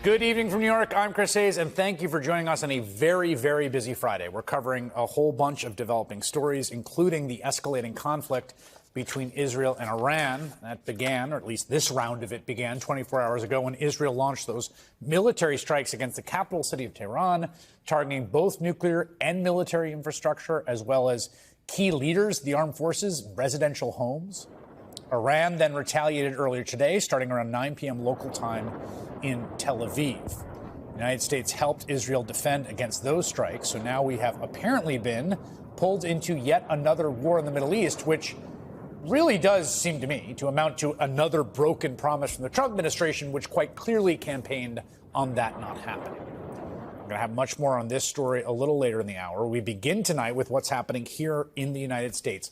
Good evening from New York. I'm Chris Hayes, and thank you for joining us on a very, very busy Friday. We're covering a whole bunch of developing stories, including the escalating conflict between Israel and Iran. That began, or at least this round of it began, 24 hours ago when Israel launched those military strikes against the capital city of Tehran, targeting both nuclear and military infrastructure, as well as key leaders, the armed forces, residential homes. Iran then retaliated earlier today, starting around 9 p.m. local time in Tel Aviv. The United States helped Israel defend against those strikes, so now we have apparently been pulled into yet another war in the Middle East, which really does seem to me to amount to another broken promise from the Trump administration, which quite clearly campaigned on that not happening. We're going to have much more on this story a little later in the hour. We begin tonight with what's happening here in the United States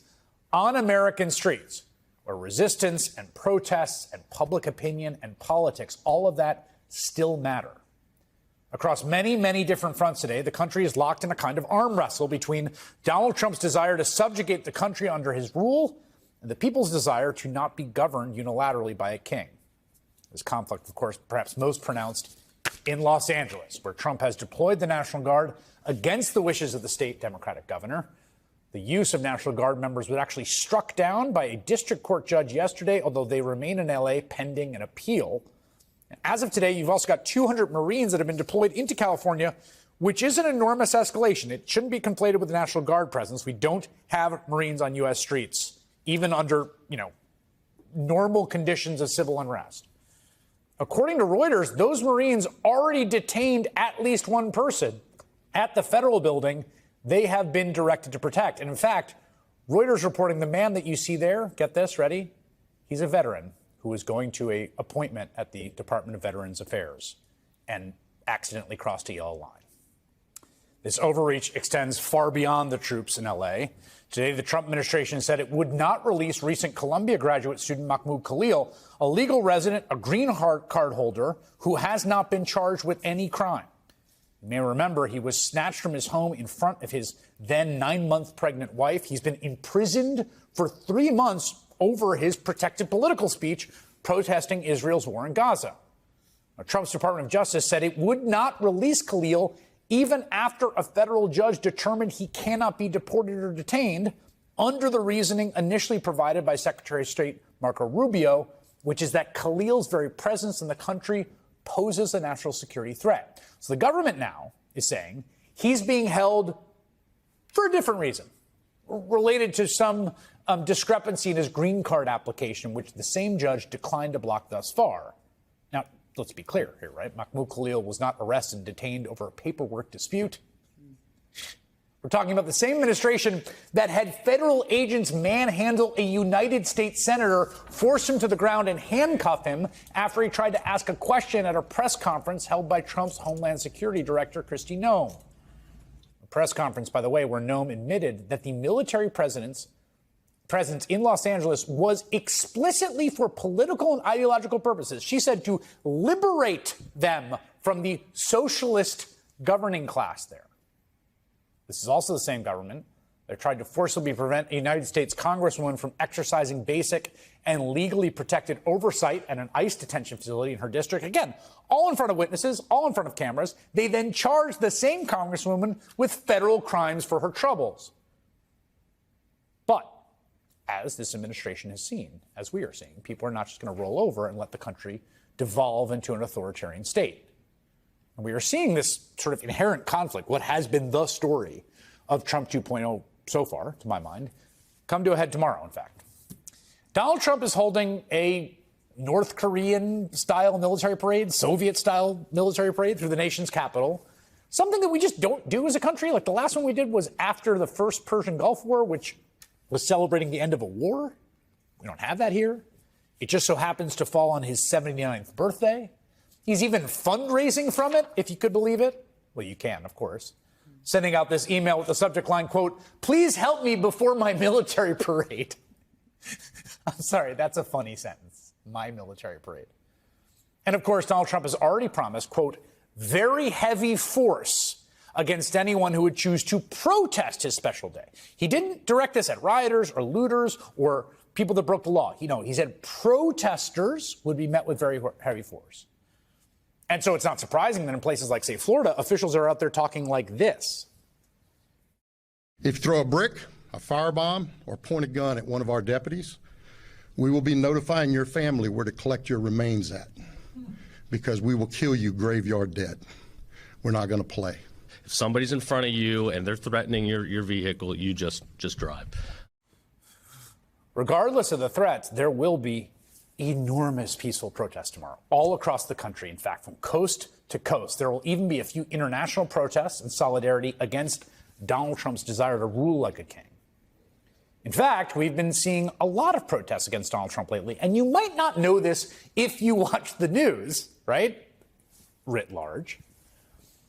on American streets, where resistance and protests and public opinion and politics, all of that still matter. Across many, many different fronts today, the country is locked in a kind of arm wrestle between Donald Trump's desire to subjugate the country under his rule and the people's desire to not be governed unilaterally by a king. This conflict, of course, perhaps most pronounced in Los Angeles, where Trump has deployed the National Guard against the wishes of the state Democratic governor. The use of National Guard members was actually struck down by a district court judge yesterday, although they remain in L.A. pending an appeal. And as of today, you've also got 200 Marines that have been deployed into California, which is an enormous escalation. It shouldn't be conflated with the National Guard presence. We don't have Marines on U.S. streets, even under, normal conditions of civil unrest. According to Reuters, those Marines already detained at least one person at the federal building they have been directed to protect. And in fact, Reuters reporting the man that you see there, get this, ready? He's a veteran who was going to an appointment at the Department of Veterans Affairs and accidentally crossed a yellow line. This overreach extends far beyond the troops in L.A. Today, the Trump administration said it would not release recent Columbia graduate student Mahmoud Khalil, a legal resident, a green card holder who has not been charged with any crime. You may remember he was snatched from his home in front of his then 9-month pregnant wife. He's been imprisoned for 3 months over his protected political speech protesting Israel's war in Gaza. Now, Trump's Department of Justice said it would not release Khalil even after a federal judge determined he cannot be deported or detained under the reasoning initially provided by Secretary of State Marco Rubio, which is that Khalil's very presence in the country poses a national security threat. So the government now is saying he's being held for a different reason, related to some discrepancy in his green card application, which the same judge declined to block thus far. Now, let's be clear here, right? Mahmoud Khalil was not arrested and detained over a paperwork dispute. We're talking about the same administration that had federal agents manhandle a United States senator, force him to the ground, and handcuff him after he tried to ask a question at a press conference held by Trump's Homeland Security Director, Kristi Noem. A press conference, by the way, where Noem admitted that the military presence in Los Angeles was explicitly for political and ideological purposes. She said to liberate them from the socialist governing class there. This is also the same government that tried to forcibly prevent a United States Congresswoman from exercising basic and legally protected oversight at an ICE detention facility in her district. Again, all in front of witnesses, all in front of cameras. They then charged the same Congresswoman with federal crimes for her troubles. But as this administration has seen, as we are seeing, people are not just going to roll over and let the country devolve into an authoritarian state. And we are seeing this sort of inherent conflict, what has been the story of Trump 2.0 so far, to my mind, come to a head tomorrow, in fact. Donald Trump is holding a North Korean-style military parade, Soviet-style military parade through the nation's capital, something that we just don't do as a country. Like the last one we did was after the first Persian Gulf War, which was celebrating the end of a war. We don't have that here. It just so happens to fall on his 79th birthday. He's even fundraising from it, if you could believe it. Well, you can, of course. Sending out this email with the subject line, quote, "Please help me before my military parade." I'm sorry, that's a funny sentence. My military parade. And of course, Donald Trump has already promised, quote, "very heavy force against anyone who would choose to protest his special day." He didn't direct this at rioters or looters or people that broke the law. He said protesters would be met with very heavy force. And so it's not surprising that in places like, say, Florida, officials are out there talking like this. If you throw a brick, a firebomb, or point a gun at one of our deputies, we will be notifying your family where to collect your remains at, because we will kill you graveyard dead. We're not going to play. If somebody's in front of you and they're threatening your vehicle, you just drive. Regardless of the threats, there will be enormous peaceful protests tomorrow, all across the country. In fact, from coast to coast, there will even be a few international protests in solidarity against Donald Trump's desire to rule like a king. In fact, we've been seeing a lot of protests against Donald Trump lately, and you might not know this if you watch the news, right? Writ large.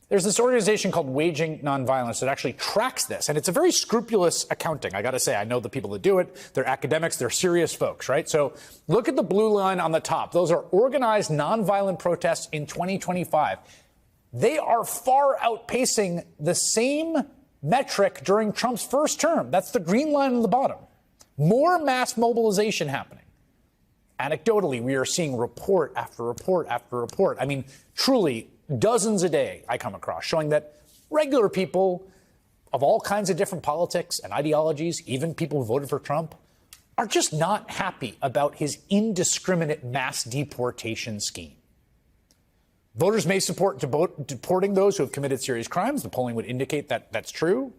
There's this organization called Waging Nonviolence that actually tracks this, and it's a very scrupulous accounting. I got to say, I know the people that do it. They're academics. They're serious folks, right? So look at the blue line on the top. Those are organized nonviolent protests in 2025. They are far outpacing the same metric during Trump's first term. That's the green line on the bottom. More mass mobilization happening. Anecdotally, we are seeing report after report after report. I mean, truly, dozens a day I come across showing that regular people of all kinds of different politics and ideologies, even people who voted for Trump, are just not happy about his indiscriminate mass deportation scheme. Voters may support deporting those who have committed serious crimes. The polling would indicate that that's true.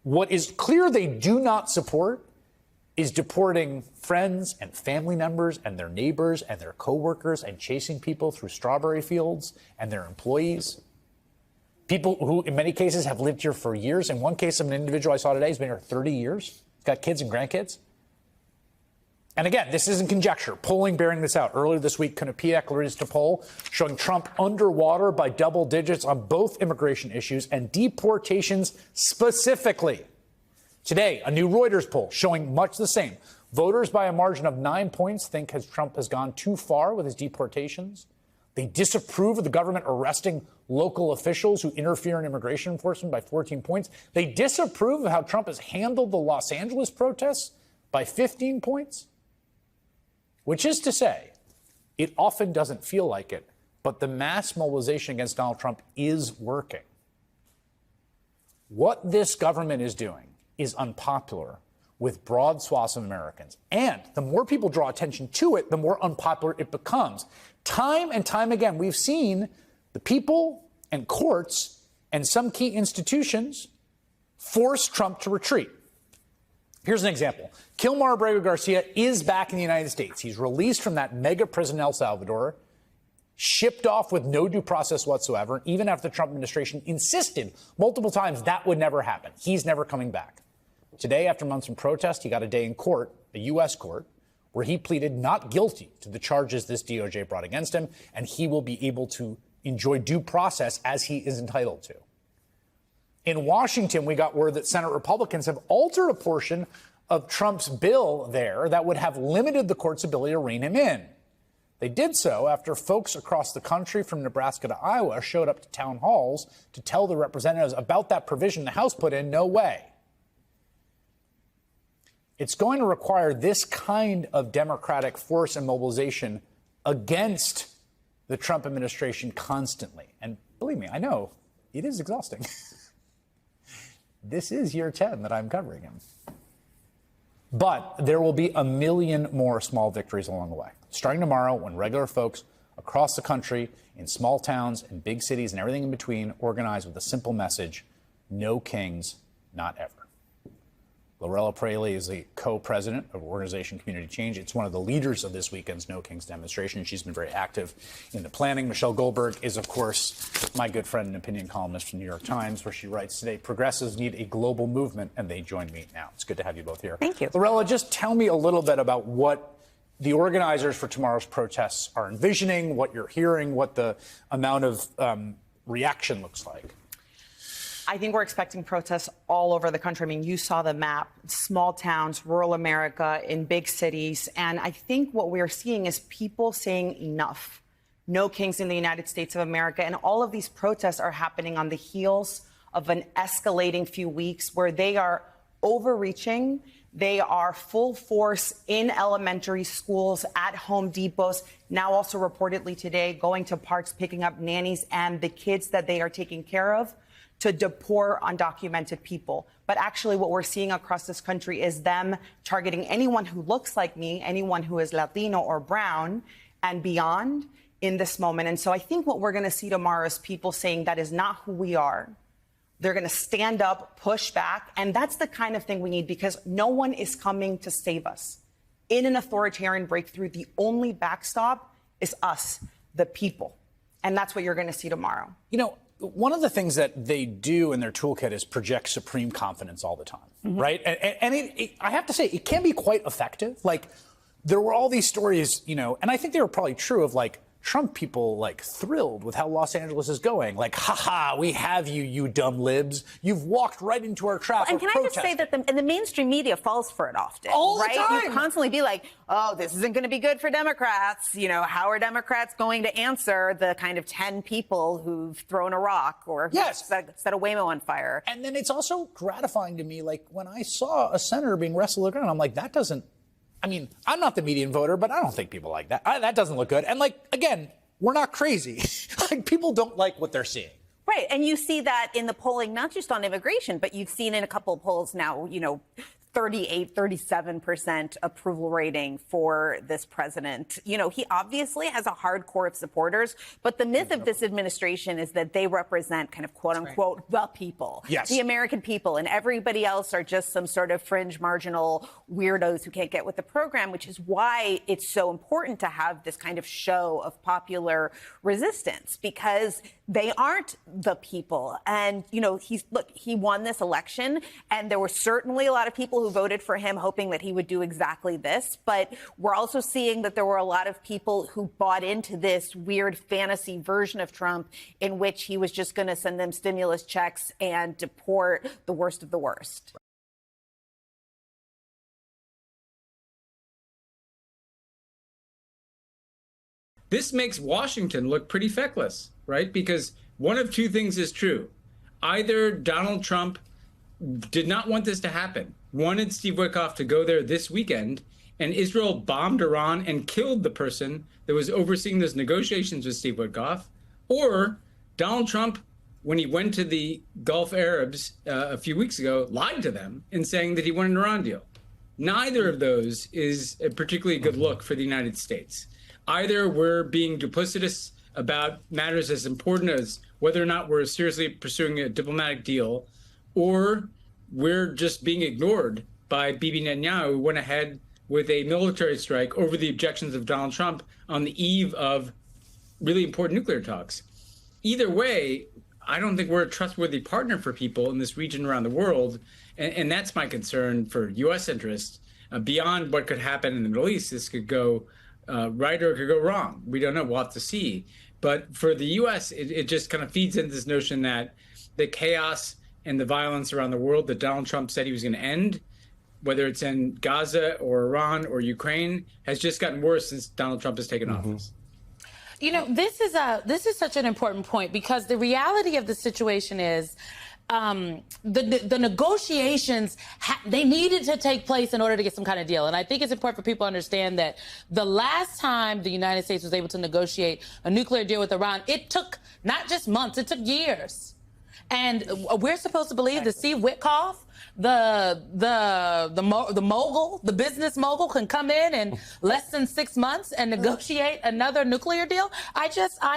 What is clear they do not support is deporting friends and family members and their neighbors and their coworkers and chasing people through strawberry fields and their employees. People who, in many cases, have lived here for years. In one case of an individual I saw today, he's been here 30 years. He's got kids and grandkids. And again, this isn't conjecture. Polling bearing this out. Earlier this week, Quinnipiac released a poll showing Trump underwater by double digits on both immigration issues and deportations specifically. Today, a new Reuters poll showing much the same. Voters by a margin of 9 points think Trump has gone too far with his deportations. They disapprove of the government arresting local officials who interfere in immigration enforcement by 14 points. They disapprove of how Trump has handled the Los Angeles protests by 15 points. Which is to say, it often doesn't feel like it, but the mass mobilization against Donald Trump is working. What this government is doing is unpopular with broad swaths of Americans. And the more people draw attention to it, the more unpopular it becomes. Time and time again, we've seen the people and courts and some key institutions force Trump to retreat. Here's an example. Kilmar Abrego Garcia is back in the United States. He's released from that mega prison in El Salvador, shipped off with no due process whatsoever, even after the Trump administration insisted multiple times that would never happen. He's never coming back. Today, after months of protest, he got a day in court, a U.S. court, where he pleaded not guilty to the charges this DOJ brought against him, and he will be able to enjoy due process as he is entitled to. In Washington, we got word that Senate Republicans have altered a portion of Trump's bill there that would have limited the court's ability to rein him in. They did so after folks across the country from Nebraska to Iowa showed up to town halls to tell the representatives about that provision the House put in. No way. It's going to require this kind of democratic force and mobilization against the Trump administration constantly. And believe me, I know it is exhausting. This is year 10 that I'm covering him. But there will be a million more small victories along the way. Starting tomorrow, when regular folks across the country, in small towns and big cities and everything in between, organize with a simple message: no kings, not ever. Lorella Praley is the co-president of Organization Community Change. It's one of the leaders of this weekend's No Kings demonstration. She's been very active in the planning. Michelle Goldberg is, of course, my good friend and opinion columnist from the New York Times, where she writes today, progressives need a global movement, and they join me now. It's good to have you both here. Thank you. Lorella, just tell me a little bit about what the organizers for tomorrow's protests are envisioning, what you're hearing, what the amount of reaction looks like. I think we're expecting protests all over the country. I mean, you saw the map, small towns, rural America, in big cities. And I think what we're seeing is people saying enough. No kings in the United States of America. And all of these protests are happening on the heels of an escalating few weeks where they are overreaching They are full force in elementary schools, at Home Depots, now also reportedly today going to parks, picking up nannies and the kids that they are taking care of to deport undocumented people. But actually what we're seeing across this country is them targeting anyone who looks like me, anyone who is Latino or brown and beyond in this moment. And so I think what we're going to see tomorrow is people saying that is not who we are. They're going to stand up, push back. And that's the kind of thing we need, because no one is coming to save us. In an authoritarian breakthrough, the only backstop is us, the people. And that's what you're going to see tomorrow. You know, one of the things that they do in their toolkit is project supreme confidence all the time, right? And I have to say, it can be quite effective. Like, there were all these stories, you know, and I think they were probably true of, like, Trump people, like, thrilled with how Los Angeles is going. Like, ha, we have you, you dumb libs. You've walked right into our trap. And can I just say that the mainstream media falls for it often, all right? The time. You constantly be like, oh, this isn't going to be good for Democrats. You know, how are Democrats going to answer the kind of 10 people who've thrown a rock or set a Waymo on fire? And then it's also gratifying to me, like, when I saw a senator being wrestled around, I'm like, that doesn't, I mean, I'm not the median voter, but I don't think people like that. That doesn't look good. And, like, again, we're not crazy. Like, people don't like what they're seeing. Right. And you see that in the polling, not just on immigration, but you've seen in a couple of polls now, you know, 37% approval rating for this president. You know, he obviously has a hard core of supporters, but the myth of this administration is that they represent kind of quote unquote the people, the American people, and everybody else are just some sort of fringe marginal weirdos who can't get with the program, which is why it's so important to have this kind of show of popular resistance, because they aren't the people. And, you know, he won this election, and there were certainly a lot of people who voted for him hoping that he would do exactly this. But we're also seeing that there were a lot of people who bought into this weird fantasy version of Trump in which he was just going to send them stimulus checks and deport the worst of the worst. This makes Washington look pretty feckless, right? Because one of two things is true. Either Donald Trump did not want this to happen, wanted Steve Witkoff to go there this weekend, and Israel bombed Iran and killed the person that was overseeing those negotiations with Steve Witkoff, or Donald Trump, when he went to the Gulf Arabs a few weeks ago, lied to them in saying that he wanted an Iran deal. Neither of those is a particularly good look for the United States. Either we're being duplicitous about matters as important as whether or not we're seriously pursuing a diplomatic deal, or we're just being ignored by Bibi Netanyahu, who went ahead with a military strike over the objections of Donald Trump on the eve of really important nuclear talks. Either way, I don't think we're a trustworthy partner for people in this region around the world. And that's my concern for U.S. interests. Beyond what could happen in the Middle East, this could go right or it could go wrong. We don't know. We'll have to see. But for the U.S., it just kind of feeds into this notion that the chaos and the violence around the world that Donald Trump said he was going to end, whether it's in Gaza or Iran or Ukraine, has just gotten worse since Donald Trump has taken office. You know, this is such an important point, because the reality of the situation is the negotiations, they needed to take place in order to get some kind of deal. And I think it's important for people to understand that the last time the United States was able to negotiate a nuclear deal with Iran, it took not just months, it took years. And we're supposed to believe that Steve Witkoff, the mogul, the business mogul, can come in less than 6 months and negotiate another nuclear deal. I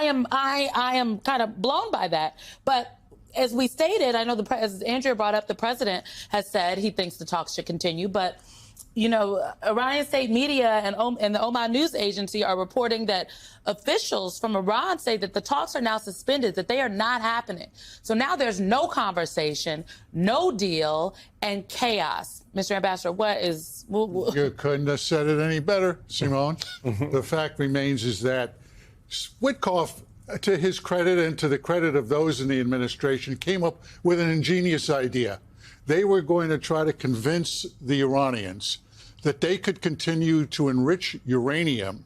am kind of blown by that. But as we stated, I know as Andrea brought up, the president has said he thinks the talks should continue. But, you know, Iranian state media and the Oman News Agency are reporting that officials from Iran say that the talks are now suspended, that they are not happening. So now there's no conversation, no deal, and chaos. Mr. Ambassador, what is... You couldn't have said it any better, Simone. The fact remains is that Witkoff, to his credit and to the credit of those in the administration, came up with an ingenious idea. They were going to try to convince the Iranians that they could continue to enrich uranium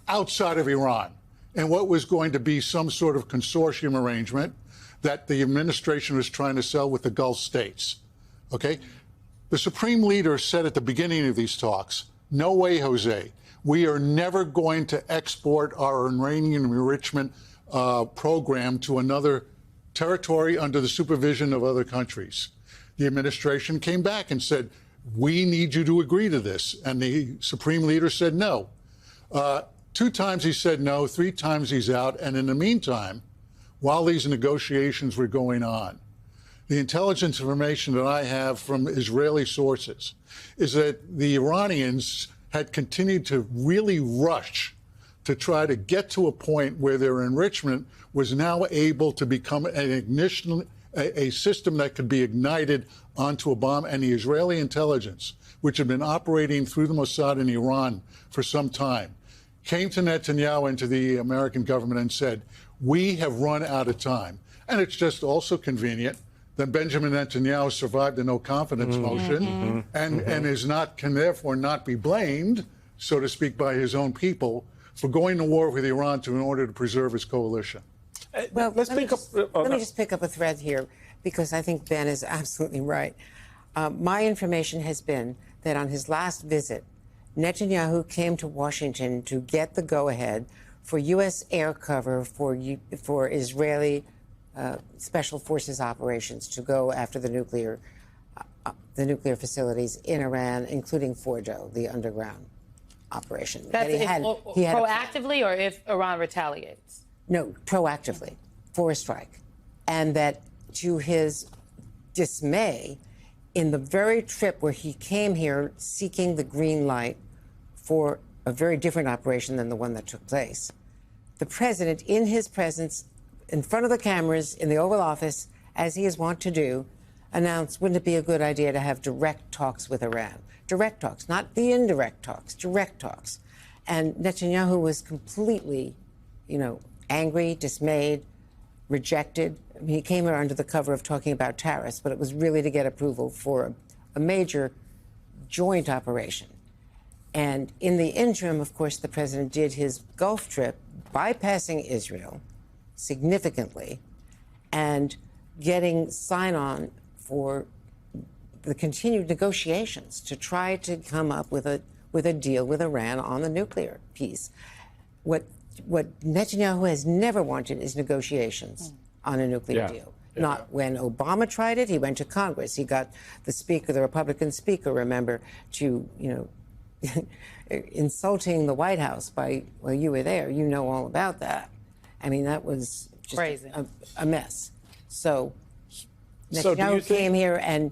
outside of Iran, and what was going to be some sort of consortium arrangement that the administration was trying to sell with the Gulf states. Okay? The Supreme Leader said at the beginning of these talks, no way, Jose. We are never going to export our uranium enrichment program to another territory under the supervision of other countries. The administration came back and said, we need you to agree to this. And the Supreme Leader said no. 2 times he said no, 3 times he's out. And in the meantime, while these negotiations were going on, the intelligence information that I have from Israeli sources is that the Iranians had continued to really rush to try to get to a point where their enrichment was now able to become an ignition, a system that could be ignited onto a bomb. And the Israeli intelligence, which had been operating through the Mossad in Iran for some time, came to Netanyahu and to the American government and said, we have run out of time. And it's just also convenient that Benjamin Netanyahu survived the no confidence motion and is not, can therefore not be blamed, so to speak, by his own people for going to war with Iran in order to preserve his coalition. Well, let me just pick up a thread here, because I think Ben is absolutely right. My information has been that on his last visit, Netanyahu came to Washington to get the go-ahead for U.S. air cover for Israeli special forces operations to go after the nuclear facilities in Iran, including Fordo, the underground operation. That's proactively, or if Iran retaliates? No, proactively, for a strike. And that, to his dismay, in the very trip where he came here seeking the green light for a very different operation than the one that took place, the president, in his presence, in front of the cameras in the Oval Office, as he is wont to do, announced, wouldn't it be a good idea to have direct talks with Iran? Direct talks, not the indirect talks, direct talks. And Netanyahu was completely, angry, dismayed, rejected. I mean, he came here under the cover of talking about tariffs, but it was really to get approval for a major joint operation. And in the interim, of course, the president did his Gulf trip, bypassing Israel significantly and getting sign-on for the continued negotiations to try to come up with a deal with Iran on the nuclear piece. What Netanyahu has never wanted is negotiations on a nuclear deal. Not when Obama tried it. He went to Congress. He got the Republican speaker, remember, to, insulting the White House well, you were there. You know all about that. I mean, that was just crazy. A mess. So Netanyahu came here and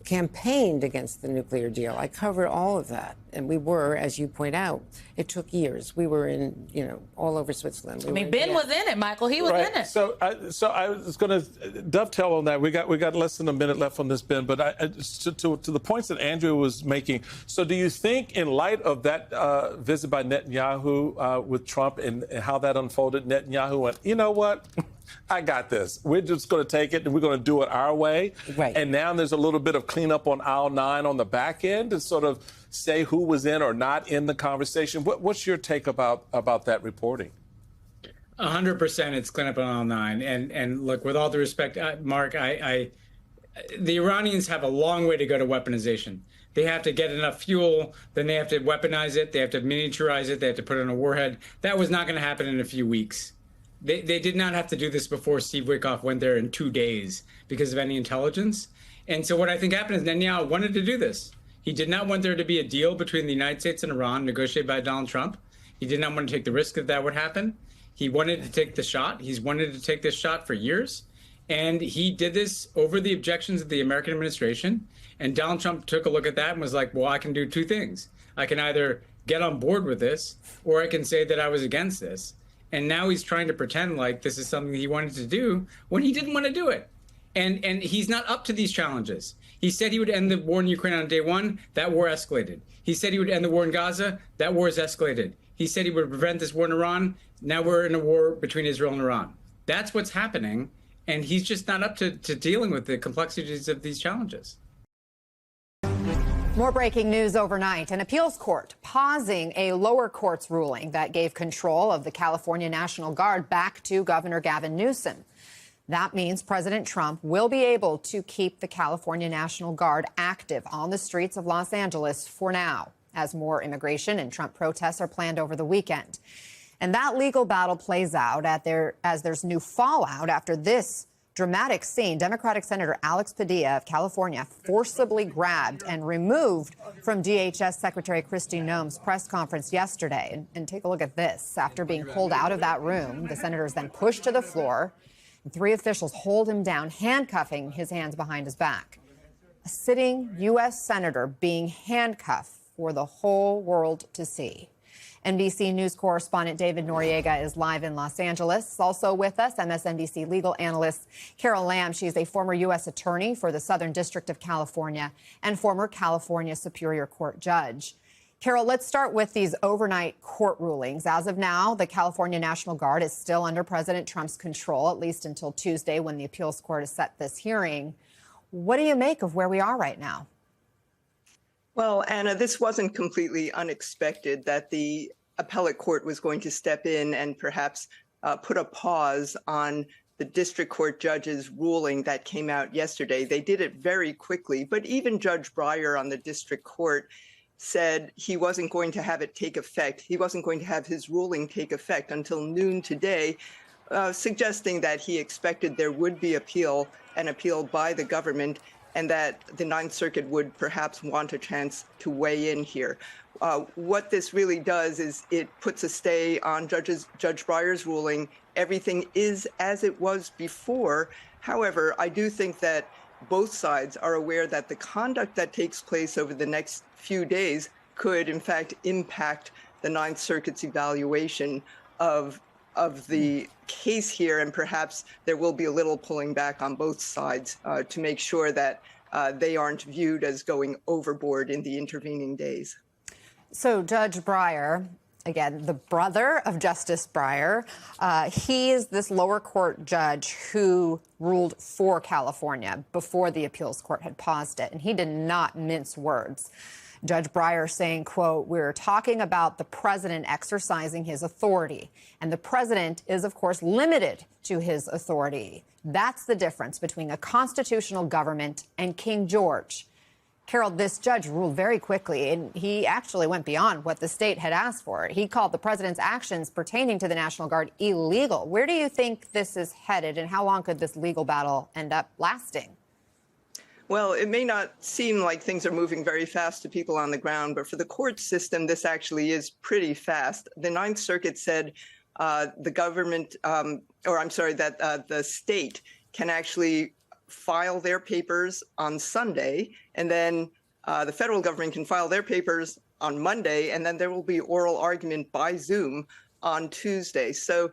campaigned against the nuclear deal. I covered all of that. And we were, as you point out, it took years. We were in, all over Switzerland. Ben was in it, Michael. He was in it. So I was going to dovetail on that. We got less than a minute left on this, Ben. But to the points that Andrew was making, so do you think, in light of that visit by Netanyahu with Trump and how that unfolded, Netanyahu went, you know what? I got this. We're just going to take it and we're going to do it our way. Right. And now there's a little bit of cleanup on aisle 9 on the back end to sort of say who was in or not in the conversation. What's your take about that reporting? 100% it's cleanup on aisle 9. And look, with all due respect, Mark, the Iranians have a long way to go to weaponization. They have to get enough fuel, then they have to weaponize it, they have to miniaturize it, they have to put it on a warhead. That was not going to happen in a few weeks. They did not have to do this before Steve Witkoff went there in 2 days because of any intelligence. And so what I think happened is Netanyahu wanted to do this. He did not want there to be a deal between the United States and Iran negotiated by Donald Trump. He did not want to take the risk that would happen. He wanted to take the shot. He's wanted to take this shot for years. And he did this over the objections of the American administration. And Donald Trump took a look at that and was like, well, I can do 2 things. I can either get on board with this, or I can say that I was against this. And now he's trying to pretend like this is something he wanted to do when he didn't want to do it. And he's not up to these challenges. He said he would end the war in Ukraine on day 1. That war escalated. He said he would end the war in Gaza. That war has escalated. He said he would prevent this war in Iran. Now we're in a war between Israel and Iran. That's what's happening. And he's just not up to dealing with the complexities of these challenges. More breaking news overnight. An appeals court pausing a lower court's ruling that gave control of the California National Guard back to Governor Gavin Newsom. That means President Trump will be able to keep the California National Guard active on the streets of Los Angeles for now, as more immigration and Trump protests are planned over the weekend. And that legal battle plays out as there's new fallout after this dramatic scene. Democratic Senator Alex Padilla of California forcibly grabbed and removed from DHS Secretary Kristi Noem's press conference yesterday. And take a look at this. After being pulled out of that room, the senator is then pushed to the floor. And 3 officials hold him down, handcuffing his hands behind his back. A sitting U.S. senator being handcuffed for the whole world to see. NBC News correspondent David Noriega is live in Los Angeles. Also with us, MSNBC legal analyst Carol Lam. She's a former U.S. attorney for the Southern District of California and former California Superior Court judge. Carol, let's start with these overnight court rulings. As of now, the California National Guard is still under President Trump's control, at least until Tuesday when the appeals court has set this hearing. What do you make of where we are right now? Well, Anna, this wasn't completely unexpected that the appellate court was going to step in and perhaps put a pause on the district court judge's ruling that came out yesterday. They did it very quickly, but even Judge Breyer on the district court said he wasn't going to have it take effect. He wasn't going to have his ruling take effect until noon today, suggesting that he expected there would be an appeal by the government, and that the Ninth Circuit would perhaps want a chance to weigh in here. What this really does is it puts a stay on Judge Breyer's ruling. Everything is as it was before. However, I do think that both sides are aware that the conduct that takes place over the next few days could, in fact, impact the Ninth Circuit's evaluation of the case here, and perhaps there will be a little pulling back on both sides to make sure that they aren't viewed as going overboard in the intervening days. So Judge Breyer, again, the brother of Justice Breyer, he is this lower court judge who ruled for California before the appeals court had paused it, and he did not mince words. Judge Breyer saying, quote, "We're talking about the president exercising his authority, and the president is, of course, limited to his authority. That's the difference between a constitutional government and King George." Carol, this judge ruled very quickly, and he actually went beyond what the state had asked for. He called the president's actions pertaining to the National Guard illegal. Where do you think this is headed, and how long could this legal battle end up lasting? Well, it may not seem like things are moving very fast to people on the ground, but for the court system, this actually is pretty fast. The Ninth Circuit said the state can actually file their papers on Sunday, and then the federal government can file their papers on Monday, and then there will be oral argument by Zoom on Tuesday. So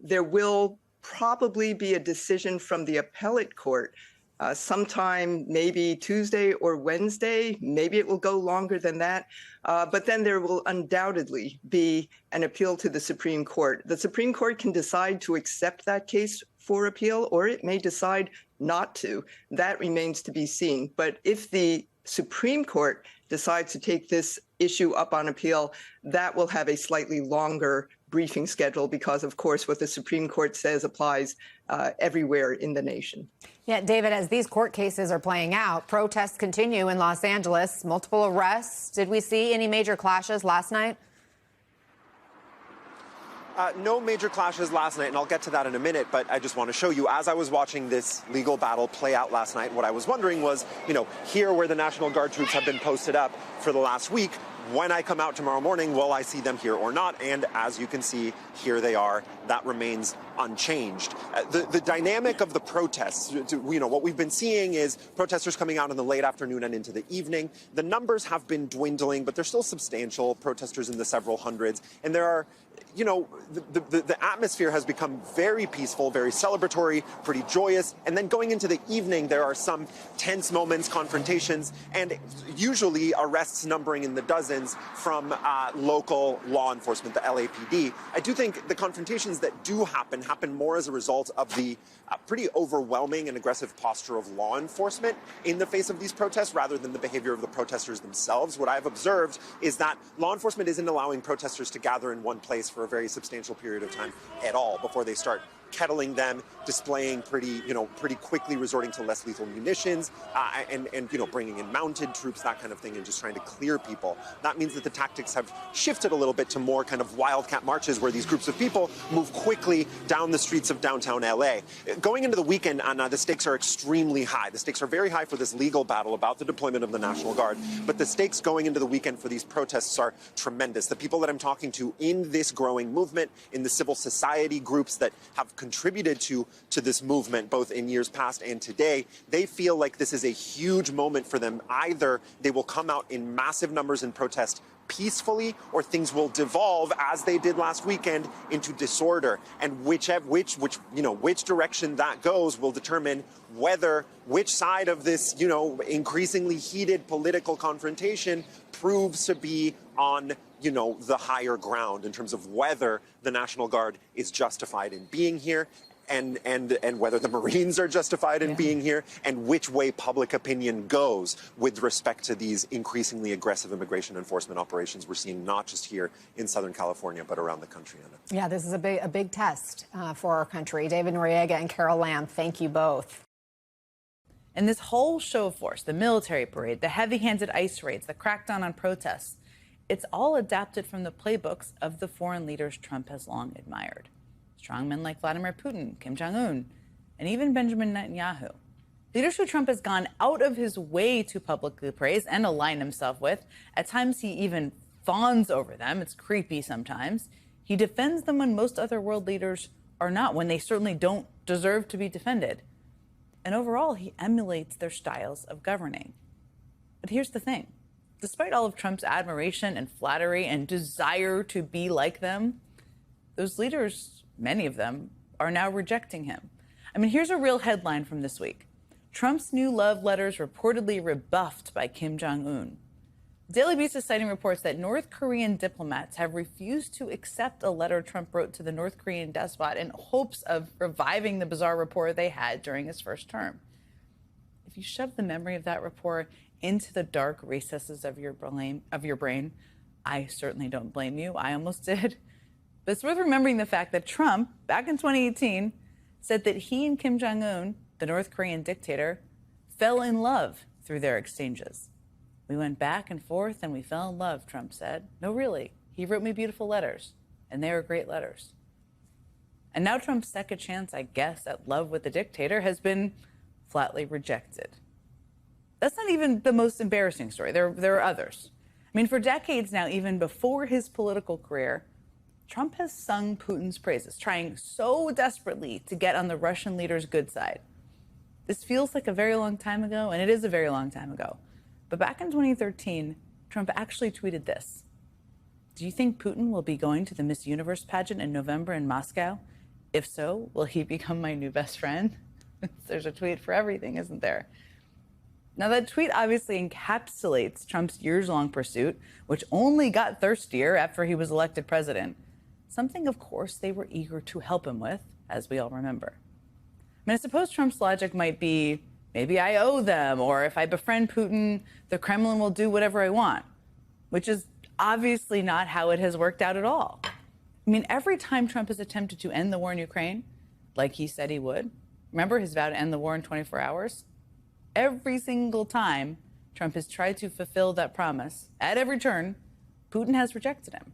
there will probably be a decision from the appellate court sometime maybe Tuesday or Wednesday. Maybe it will go longer than that. But then there will undoubtedly be an appeal to the Supreme Court. The Supreme Court can decide to accept that case for appeal, or it may decide not to. That remains to be seen. But if the Supreme Court decides to take this issue up on appeal, that will have a slightly longer briefing schedule because, of course, what the Supreme Court says applies everywhere in the nation. Yeah, David, as these court cases are playing out, protests continue in Los Angeles, multiple arrests. Did we see any major clashes last night? No major clashes last night, and I'll get to that in a minute, but I just want to show you, as I was watching this legal battle play out last night, what I was wondering was, here where the National Guard troops have been posted up for the last week, when I come out tomorrow morning, will I see them here or not? And as you can see, here they are. That remains unchanged. The dynamic of the protests, what we've been seeing is protesters coming out in the late afternoon and into the evening. The numbers have been dwindling, but they're still substantial, protesters in the several hundreds. And there are, the atmosphere has become very peaceful, very celebratory, pretty joyous. And then going into the evening, there are some tense moments, confrontations, and usually arrests numbering in the dozens from local law enforcement, the LAPD. I do think the confrontations that do happen more as a result of the pretty overwhelming and aggressive posture of law enforcement in the face of these protests rather than the behavior of the protesters themselves. What I've observed is that law enforcement isn't allowing protesters to gather in one place for a very substantial period of time at all before they start kettling them, displaying pretty quickly resorting to less lethal munitions, and bringing in mounted troops, that kind of thing, and just trying to clear people. That means that the tactics have shifted a little bit to more kind of wildcat marches where these groups of people move quickly down the streets of downtown LA. Going into the weekend, Anna, the stakes are extremely high. The stakes are very high for this legal battle about the deployment of the National Guard, but the stakes going into the weekend for these protests are tremendous. The people that I'm talking to in this growing movement, in the civil society groups that have contributed to this movement, both in years past and today, they feel like this is a huge moment for them. Either they will come out in massive numbers and protest peacefully, or things will devolve, as they did last weekend, into disorder. And which direction that goes will determine which side of this, increasingly heated political confrontation proves to be on, the higher ground in terms of whether the National Guard is justified in being here, and whether the Marines are justified in being here, and which way public opinion goes with respect to these increasingly aggressive immigration enforcement operations we're seeing not just here in Southern California, but around the country. Yeah, this is a big test for our country. David Noriega and Carol Lamb, thank you both. And this whole show of force, the military parade, the heavy-handed ICE raids, the crackdown on protests, it's all adapted from the playbooks of the foreign leaders Trump has long admired. Strongmen like Vladimir Putin, Kim Jong-un, and even Benjamin Netanyahu. Leaders who Trump has gone out of his way to publicly praise and align himself with. At times, he even fawns over them. It's creepy sometimes. He defends them when most other world leaders are not, when they certainly don't deserve to be defended. And overall, he emulates their styles of governing. But here's the thing. Despite all of Trump's admiration and flattery and desire to be like them, those leaders, many of them, are now rejecting him. I mean, here's a real headline from this week. Trump's new love letters reportedly rebuffed by Kim Jong-un. Daily Beast is citing reports that North Korean diplomats have refused to accept a letter Trump wrote to the North Korean despot in hopes of reviving the bizarre rapport they had during his first term. If you shove the memory of that rapport into the dark recesses of your brain, I certainly don't blame you. I almost did. But it's worth remembering the fact that Trump, back in 2018, said that he and Kim Jong-un, the North Korean dictator, fell in love through their exchanges. We went back and forth and we fell in love, Trump said. No, really. He wrote me beautiful letters, and they were great letters. And now Trump's second chance, I guess, at love with the dictator has been flatly rejected. That's not even the most embarrassing story. There are others. I mean, for decades now, even before his political career, Trump has sung Putin's praises, trying so desperately to get on the Russian leader's good side. This feels like a very long time ago, and it is a very long time ago. But back in 2013, Trump actually tweeted this. Do you think Putin will be going to the Miss Universe pageant in November in Moscow? If so, will he become my new best friend? There's a tweet for everything, isn't there? Now, that tweet obviously encapsulates Trump's years-long pursuit, which only got thirstier after he was elected president. Something, of course, they were eager to help him with, as we all remember. I mean, I suppose Trump's logic might be, maybe I owe them, or if I befriend Putin, the Kremlin will do whatever I want, which is obviously not how it has worked out at all. I mean, every time Trump has attempted to end the war in Ukraine, like he said he would, remember his vow to end the war in 24 hours? Every single time Trump has tried to fulfill that promise, at every turn, Putin has rejected him.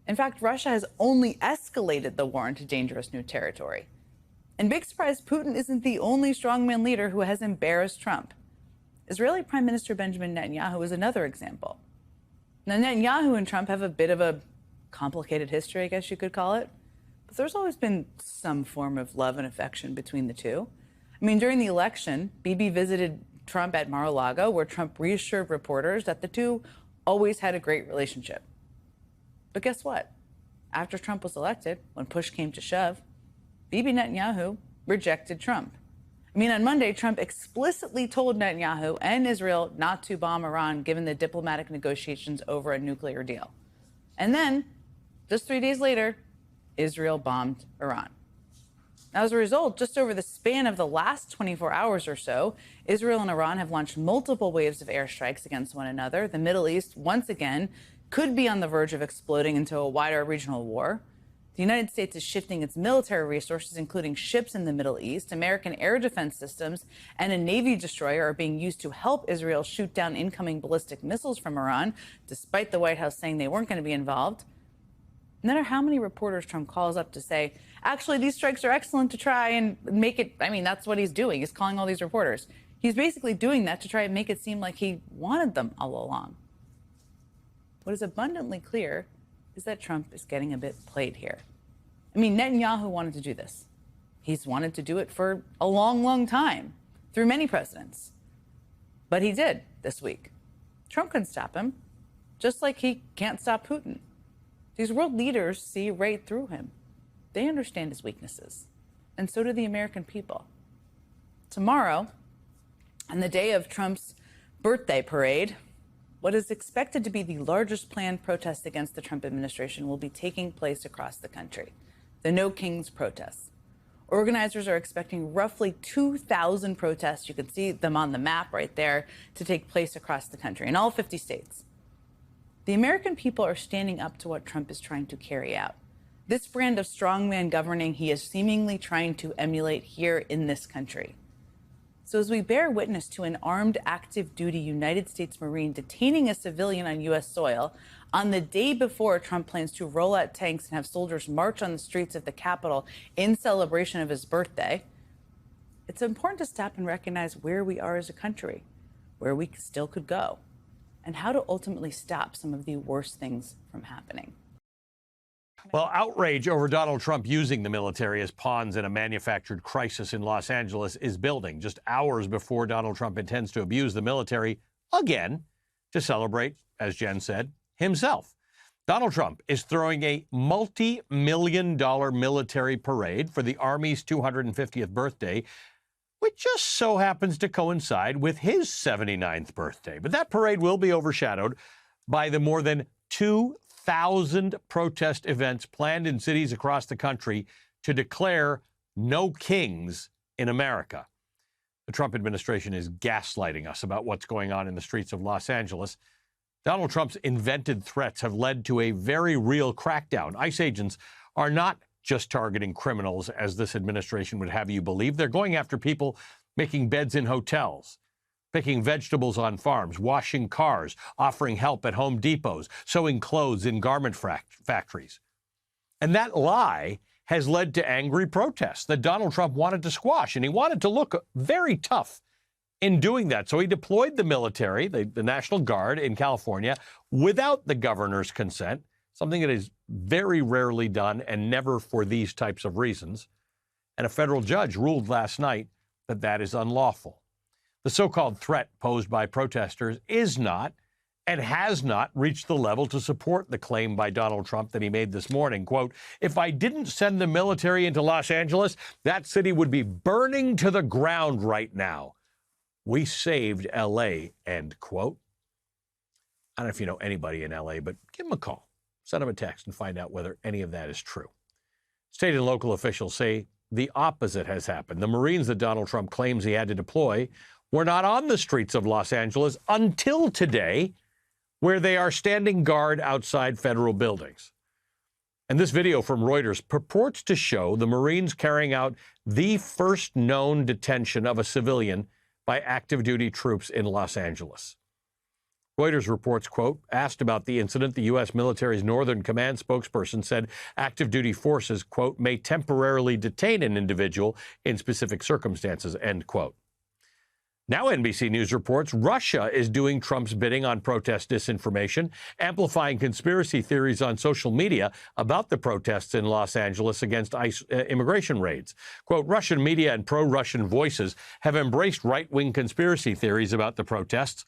In fact, Russia has only escalated the war into dangerous new territory. And big surprise, Putin isn't the only strongman leader who has embarrassed Trump. Israeli Prime Minister Benjamin Netanyahu is another example. Now, Netanyahu and Trump have a bit of a complicated history, I guess you could call it. But there's always been some form of love and affection between the two. I mean, during the election, Bibi visited Trump at Mar-a-Lago, where Trump reassured reporters that the two always had a great relationship. But guess what? After Trump was elected, when push came to shove, Bibi Netanyahu rejected Trump. I mean, on Monday, Trump explicitly told Netanyahu and Israel not to bomb Iran given the diplomatic negotiations over a nuclear deal. And then, just 3 days later, Israel bombed Iran. Now, as a result, just over the span of the last 24 hours or so, Israel and Iran have launched multiple waves of airstrikes against one another. The Middle East, once again, could be on the verge of exploding into a wider regional war. The United States is shifting its military resources, including ships in the Middle East. American air defense systems and a Navy destroyer are being used to help Israel shoot down incoming ballistic missiles from Iran, despite the White House saying they weren't going to be involved. No matter how many reporters Trump calls up to say, actually, these strikes are excellent to try and make it, I mean, that's what he's doing. He's calling all these reporters. He's basically doing that to try and make it seem like he wanted them all along. What is abundantly clear is that Trump is getting a bit played here. I mean, Netanyahu wanted to do this. He's wanted to do it for a long, long time, through many presidents. But he did this week. Trump couldn't stop him, just like he can't stop Putin. These world leaders see right through him. They understand his weaknesses, and so do the American people. Tomorrow, on the day of Trump's birthday parade, what is expected to be the largest planned protest against the Trump administration will be taking place across the country, the No Kings protests. Organizers are expecting roughly 2,000 protests, you can see them on the map right there, to take place across the country in all 50 states. The American people are standing up to what Trump is trying to carry out. This brand of strongman governing he is seemingly trying to emulate here in this country. So as we bear witness to an armed active duty United States Marine detaining a civilian on U.S. soil on the day before Trump plans to roll out tanks and have soldiers march on the streets of the Capitol in celebration of his birthday, it's important to stop and recognize where we are as a country, where we still could go, and how to ultimately stop some of the worst things from happening. Well, outrage over Donald Trump using the military as pawns in a manufactured crisis in Los Angeles is building just hours before Donald Trump intends to abuse the military again to celebrate, as Jen said, himself. Donald Trump is throwing a multi-million-dollar military parade for the Army's 250th birthday, which just so happens to coincide with his 79th birthday. But that parade will be overshadowed by the more than 2,000 protest events planned in cities across the country to declare no kings in America. The Trump administration is gaslighting us about what's going on in the streets of Los Angeles. Donald Trump's invented threats have led to a very real crackdown. ICE agents are not just targeting criminals, as this administration would have you believe. They're going after people making beds in hotels, picking vegetables on farms, washing cars, offering help at Home Depots, sewing clothes in garment factories. And that lie has led to angry protests that Donald Trump wanted to squash, and he wanted to look very tough in doing that. So he deployed the military, the National Guard in California, without the governor's consent, something that is very rarely done and never for these types of reasons. And a federal judge ruled last night that that is unlawful. The so-called threat posed by protesters is not and has not reached the level to support the claim by Donald Trump that he made this morning. Quote, "If I didn't send the military into Los Angeles, that city would be burning to the ground right now. We saved L.A., end quote." I don't know if you know anybody in L.A., but give them a call. Send them a text and find out whether any of that is true. State and local officials say the opposite has happened. The Marines that Donald Trump claims he had to deploy were not on the streets of Los Angeles until today, where they are standing guard outside federal buildings. And this video from Reuters purports to show the Marines carrying out the first known detention of a civilian by active duty troops in Los Angeles. Reuters reports, quote, asked about the incident, the U.S. military's Northern Command spokesperson said active duty forces, quote, may temporarily detain an individual in specific circumstances, end quote. Now NBC News reports Russia is doing Trump's bidding on protest disinformation, amplifying conspiracy theories on social media about the protests in Los Angeles against ICE immigration raids. Quote, Russian media and pro-Russian voices have embraced right-wing conspiracy theories about the protests.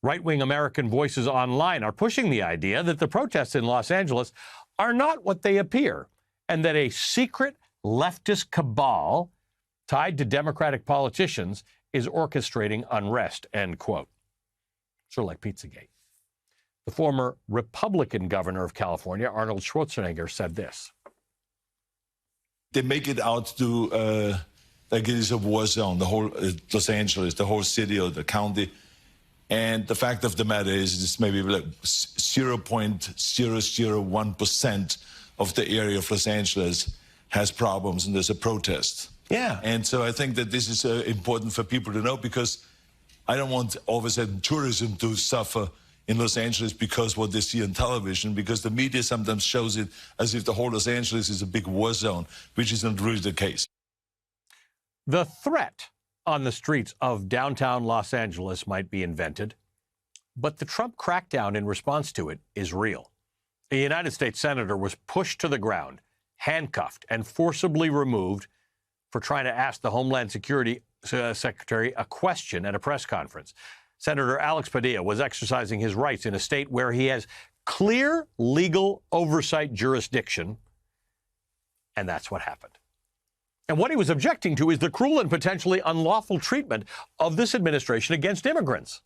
Right-wing American voices online are pushing the idea that the protests in Los Angeles are not what they appear, and that a secret leftist cabal tied to Democratic politicians is orchestrating unrest, end quote. Sort of like Pizzagate. The former Republican governor of California, Arnold Schwarzenegger, said this. They make it out to like it is a war zone, the whole Los Angeles, the whole city or the county. And the fact of the matter is it's maybe like 0.001% of the area of Los Angeles has problems and there's a protest. Yeah. And so I think that this is important for people to know, because I don't want all of a sudden tourism to suffer in Los Angeles because what they see on television, because the media sometimes shows it as if the whole Los Angeles is a big war zone, which is not really the case. The threat on the streets of downtown Los Angeles might be invented, but the Trump crackdown in response to it is real. A United States senator was pushed to the ground, handcuffed, and forcibly removed for trying to ask the Homeland Security Secretary a question at a press conference. Senator Alex Padilla was exercising his rights in a state where he has clear legal oversight jurisdiction, and that's what happened. And what he was objecting to is the cruel and potentially unlawful treatment of this administration against immigrants,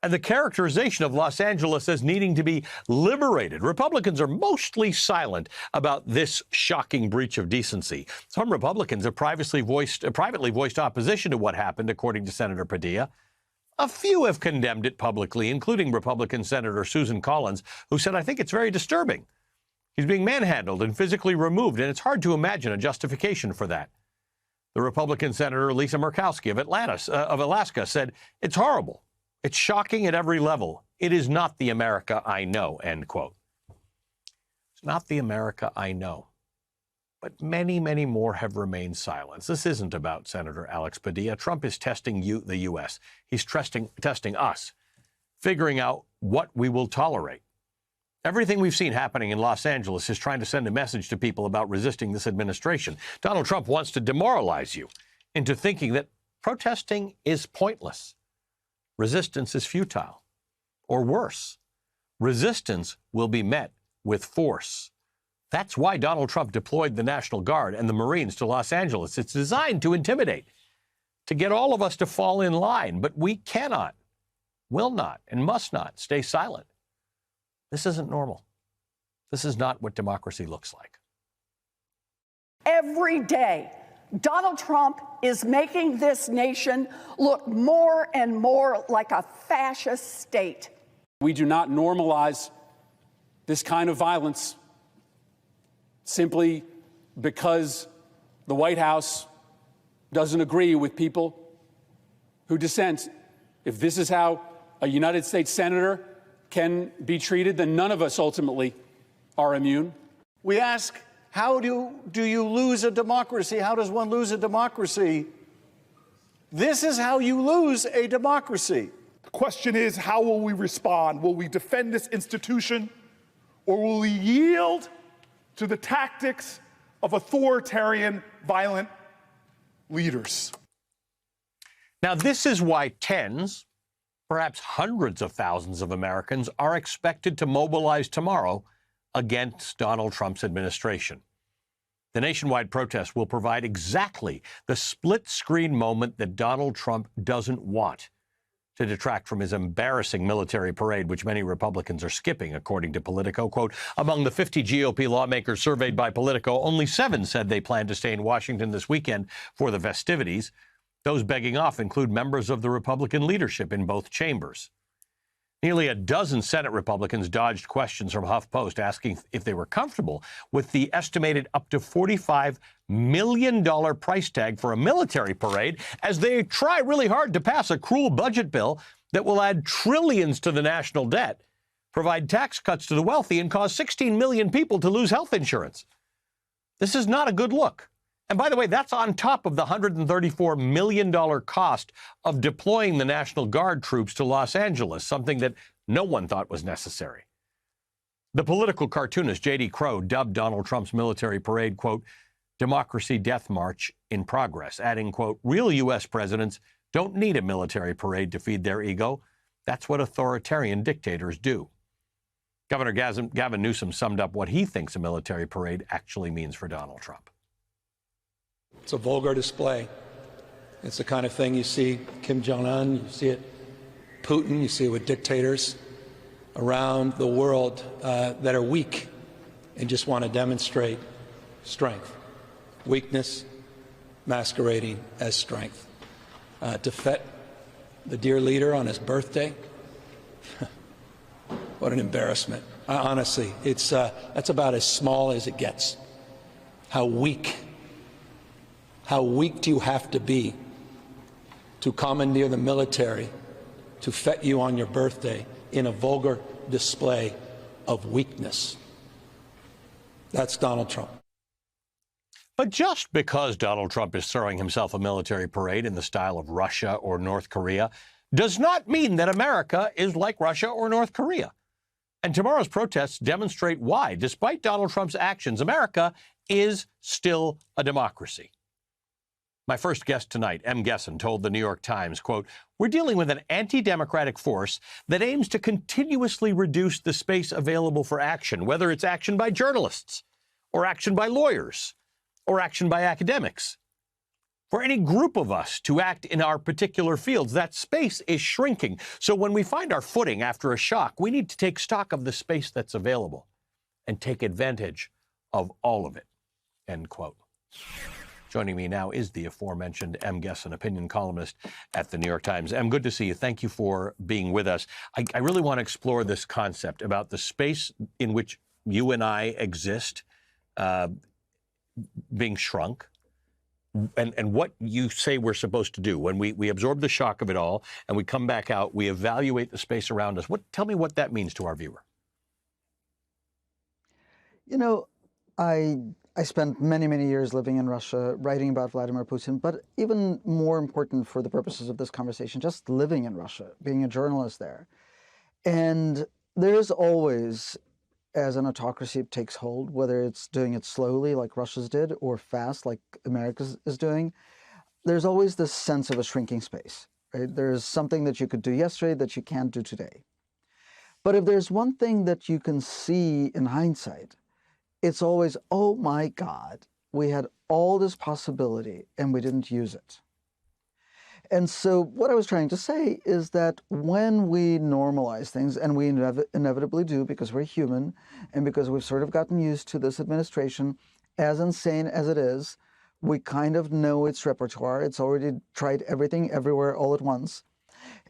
and the characterization of Los Angeles as needing to be liberated. Republicans are mostly silent about this shocking breach of decency. Some Republicans have privately voiced opposition to what happened, according to Senator Padilla. A few have condemned it publicly, including Republican Senator Susan Collins, who said, "I think it's very disturbing. He's being manhandled and physically removed, and it's hard to imagine a justification for that." The Republican Senator Lisa Murkowski of Alaska said, "It's horrible. It's shocking at every level. It is not the America I know," end quote. It's not the America I know. But many, many more have remained silent. This isn't about Senator Alex Padilla. Trump is testing the U.S. He's testing us, figuring out what we will tolerate. Everything we've seen happening in Los Angeles is trying to send a message to people about resisting this administration. Donald Trump wants to demoralize you into thinking that protesting is pointless. Resistance is futile. Or worse, resistance will be met with force. That's why Donald Trump deployed the National Guard and the Marines to Los Angeles. It's designed to intimidate, to get all of us to fall in line. But we cannot, will not, and must not stay silent. This isn't normal. This is not what democracy looks like. Every day, Donald Trump is making this nation look more and more like a fascist state. We do not normalize this kind of violence simply because the White House doesn't agree with people who dissent. If this is how a United States senator can be treated, then none of us ultimately are immune. We ask, how do you lose a democracy? How does one lose a democracy? This is how you lose a democracy. The question is, how will we respond? Will we defend this institution, or will we yield to the tactics of authoritarian, violent leaders? Now, this is why tens, perhaps hundreds of thousands of Americans are expected to mobilize tomorrow against Donald Trump's administration. The nationwide protest will provide exactly the split-screen moment that Donald Trump doesn't want to detract from his embarrassing military parade, which many Republicans are skipping, according to Politico. Quote, among the 50 GOP lawmakers surveyed by Politico, only 7 said they plan to stay in Washington this weekend for the festivities. Those begging off include members of the Republican leadership in both chambers. Nearly a dozen Senate Republicans dodged questions from HuffPost asking if they were comfortable with the estimated up to $45 million price tag for a military parade as they try really hard to pass a cruel budget bill that will add trillions to the national debt, provide tax cuts to the wealthy, and cause 16 million people to lose health insurance. This is not a good look. And by the way, that's on top of the $134 million cost of deploying the National Guard troops to Los Angeles, something that no one thought was necessary. The political cartoonist J.D. Crowe dubbed Donald Trump's military parade, quote, democracy death march in progress, adding, quote, real U.S. presidents don't need a military parade to feed their ego. That's what authoritarian dictators do. Governor Gavin Newsom summed up what he thinks a military parade actually means for Donald Trump. It's a vulgar display. It's the kind of thing you see Kim Jong-un, you see it Putin, you see it with dictators around the world that are weak and just want to demonstrate strength. Weakness masquerading as strength. To fet the dear leader on his birthday, what an embarrassment. Honestly, that's about as small as it gets. How weak do you have to be to commandeer the military to fet you on your birthday in a vulgar display of weakness? That's Donald Trump. But just because Donald Trump is throwing himself a military parade in the style of Russia or North Korea does not mean that America is like Russia or North Korea. And tomorrow's protests demonstrate why, despite Donald Trump's actions, America is still a democracy. My first guest tonight, M. Gessen, told the New York Times, quote, "We're dealing with an anti-democratic force that aims to continuously reduce the space available for action, whether it's action by journalists or action by lawyers or action by academics. For any group of us to act in our particular fields, that space is shrinking. So when we find our footing after a shock, we need to take stock of the space that's available and take advantage of all of it," end quote. Joining me now is the aforementioned M. Gessen, opinion columnist at the New York Times. M, good to see you. Thank you for being with us. I really want to explore this concept about the space in which you and I exist being shrunk, and what you say we're supposed to do. When we absorb the shock of it all and we come back out, we evaluate the space around us. Tell me what that means to our viewer. You know, I spent many, many years living in Russia, writing about Vladimir Putin, but even more important for the purposes of this conversation, just living in Russia, being a journalist there. And there's always, as an autocracy takes hold, whether it's doing it slowly like Russia's did or fast like America is doing, there's always this sense of a shrinking space, right? There's something that you could do yesterday that you can't do today. But if there's one thing that you can see in hindsight, it's always, oh my God, we had all this possibility and we didn't use it. And so what I was trying to say is that when we normalize things, and we inevitably do because we're human and because we've sort of gotten used to this administration, as insane as it is, we kind of know its repertoire. It's already tried everything everywhere all at once.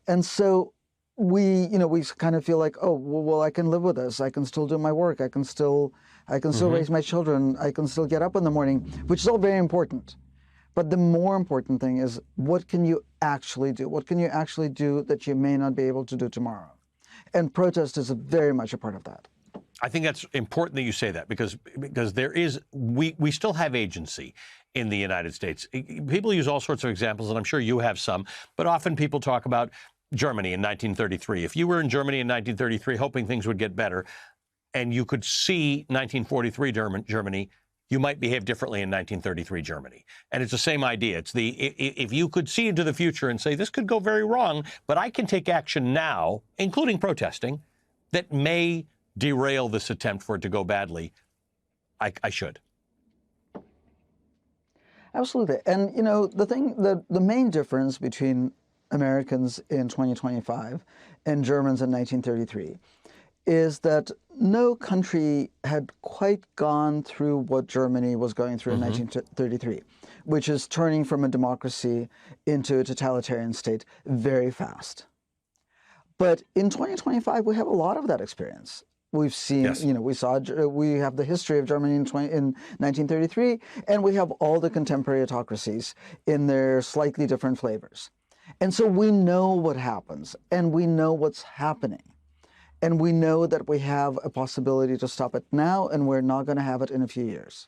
And so we kind of feel like, oh, well, I can live with this. I can still do my work. I can still raise my children. I can still get up in the morning, which is all very important. But the more important thing is, what can you actually do? What can you actually do that you may not be able to do tomorrow? And protest is very much a part of that. I think that's important that you say that because we still have agency in the United States. People use all sorts of examples, and I'm sure you have some, but often people talk about Germany in 1933. If you were in Germany in 1933 hoping things would get better, and you could see 1943 Germany, you might behave differently in 1933 Germany. And it's the same idea. It's if you could see into the future and say, this could go very wrong, but I can take action now, including protesting, that may derail this attempt for it to go badly, I should. Absolutely. And, you know, the main difference between Americans in 2025 and Germans in 1933 is that no country had quite gone through what Germany was going through in 1933, which is turning from a democracy into a totalitarian state very fast. But in 2025, we have a lot of that experience. We've seen, yes. We have the history of Germany in 1933, and we have all the contemporary autocracies in their slightly different flavors. And so we know what happens, and we know what's happening. And we know that we have a possibility to stop it now, and we're not going to have it in a few years.